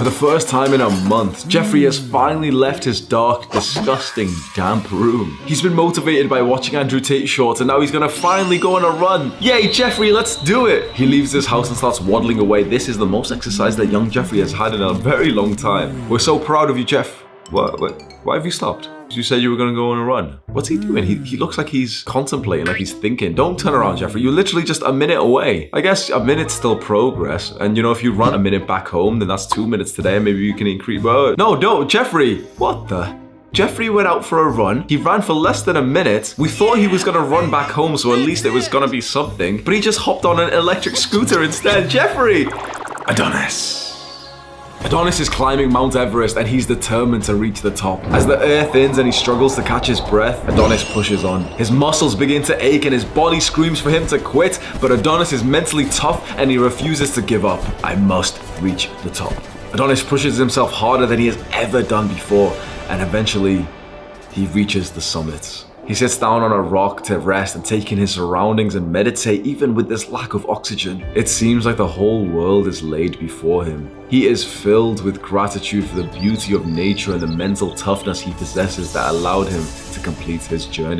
For the first time in a month, Jeffrey has finally left his dark, disgusting, damp room. He's been motivated by watching Andrew Tate shorts, and now he's gonna finally go on a run. Yay, Jeffrey, let's do it! He leaves his house and starts waddling away. This is the most exercise that young Jeffrey has had in a very long time. We're so proud of you, Jeff. What? Why have you stopped? You said you were gonna go on a run. What's he doing? He looks like he's contemplating, like he's thinking. Don't turn around, Jeffrey. You're literally just a minute away. I guess a minute's still progress. And you know, if you run a minute back home, then that's 2 minutes today. Maybe you can increase. Whoa. No, Jeffrey. What the? Jeffrey went out for a run. He ran for less than a minute. We thought he was gonna run back home, so at least it was gonna be something. But he just hopped on an electric scooter instead. Jeffrey! Adonis. Adonis is climbing Mount Everest and he's determined to reach the top. As the air thins and he struggles to catch his breath, Adonis pushes on. His muscles begin to ache and his body screams for him to quit, but Adonis is mentally tough and he refuses to give up. I must reach the top. Adonis pushes himself harder than he has ever done before, and eventually, he reaches the summit. He sits down on a rock to rest and take in his surroundings and meditate even with this lack of oxygen. It seems like the whole world is laid before him. He is filled with gratitude for the beauty of nature and the mental toughness he possesses that allowed him to complete his journey.